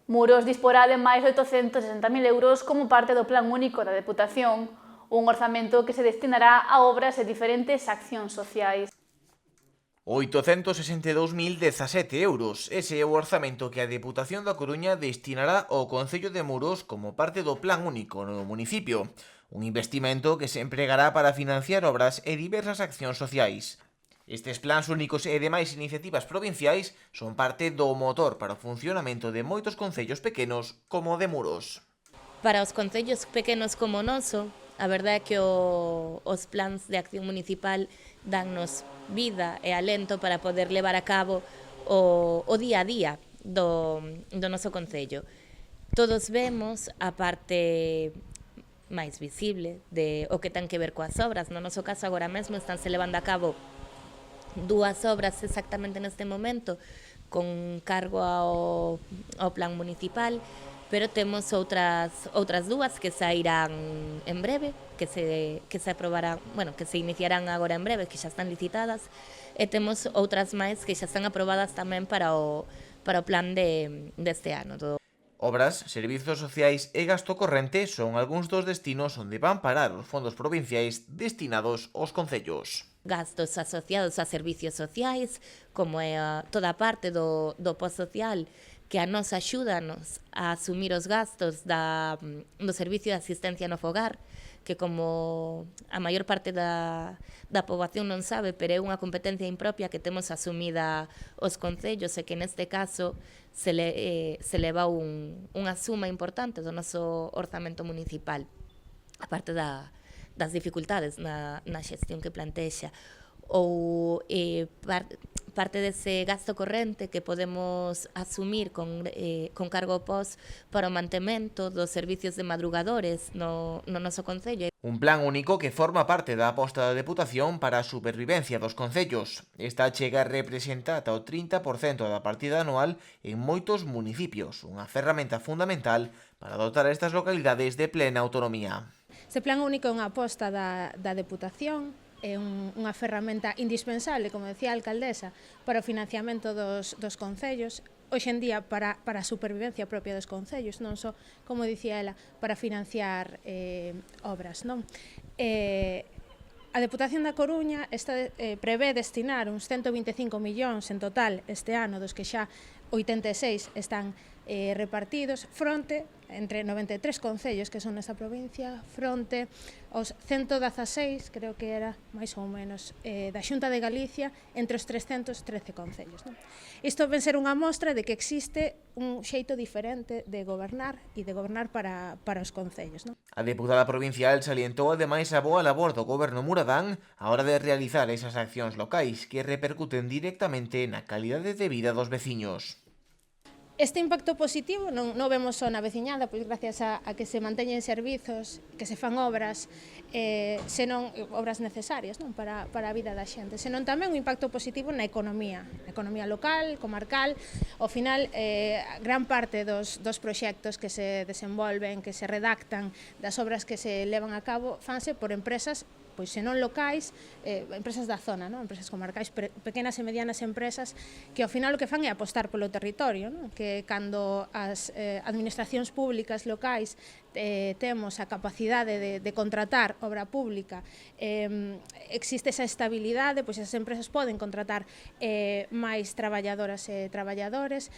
Muros disporá de máis de 860.000 euros como parte do Plan Único da Deputación, un orzamento que se destinará a obras e diferentes accións sociais. 862.017 euros. Ese é o orzamento que a Deputación da Coruña destinará ao Concello de Muros como parte do Plan Único no municipio. Un investimento que se empregará para financiar obras e diversas accións sociais. Estes plans únicos e demais iniciativas provinciais son parte do motor para o funcionamento de moitos concellos pequenos como o de Muros. Para os concellos pequenos como o noso, a verdade é que os plans de acción municipal dannos vida e alento para poder levar a cabo o día a día do noso concello. Todos vemos a parte máis visible de o que ten que ver coas obras. No noso caso, agora mesmo estánse levando a cabo dúas obras exactamente neste momento con cargo ao plan municipal, pero temos outras dúas que sairán en breve, que se aprobarán, que se iniciarán agora en breve, que xa están licitadas, e temos outras máis que xa están aprobadas tamén para o plan deste ano. Obras, servizos sociais e gasto corrente son algúns dos destinos onde van parar os fondos provinciais destinados aos concellos. Gastos asociados a servicios sociais, como é toda a parte do post-social, que a nos axúdanos a asumir os gastos do servicio de asistencia no fogar, que como a maior parte da poboación non sabe, pero é unha competencia impropia que temos asumida os concellos e que neste caso se leva unha suma importante do noso orzamento municipal, a parte das dificultades na xestión que plantexa, ou parte dese gasto corrente que podemos asumir con cargo pos para o mantemento dos servicios de madrugadores no noso concello. Un plan único que forma parte da aposta da Deputación para a supervivencia dos concellos. Esta chega a representar ata o 30% da partida anual en moitos municipios, unha ferramenta fundamental para dotar a estas localidades de plena autonomía. Ese plan único é unha aposta da Deputación, é unha ferramenta indispensable, como decía a alcaldesa, para o financiamento dos concellos, hoxe en día para a supervivencia propia dos concellos, non só, como dicía ela, para financiar obras, non? A Deputación da Coruña prevé destinar uns 125 millóns en total este ano, dos que xa 86 están repartidos fronte entre 93 concellos que son nesta provincia, fronte aos 116, creo que era máis ou menos, da Xunta de Galicia entre os 313 concellos. Isto ven ser unha mostra de que existe un xeito diferente de gobernar e de gobernar para os concellos. A deputada provincial salientou ademais a boa labor do goberno muradán á hora de realizar esas accións locais que repercuten directamente na calidade de vida dos veciños. Este impacto positivo non vemos só na veciñada, pois gracias a que se manteñen servizos, que se fan obras, senón obras necesarias para a vida da xente, senón tamén un impacto positivo na economía local, comarcal. Ao final, gran parte dos proxectos que se desenvolven, que se redactan, das obras que se levan a cabo, fanse por empresas, pois senón locais, empresas da zona, empresas comarcais, pequenas e medianas empresas que ao final o que fan é apostar polo territorio, que cando as administracións públicas locais temos a capacidade de contratar obra pública, existe esa estabilidade, pois as empresas poden contratar máis traballadoras e traballadores,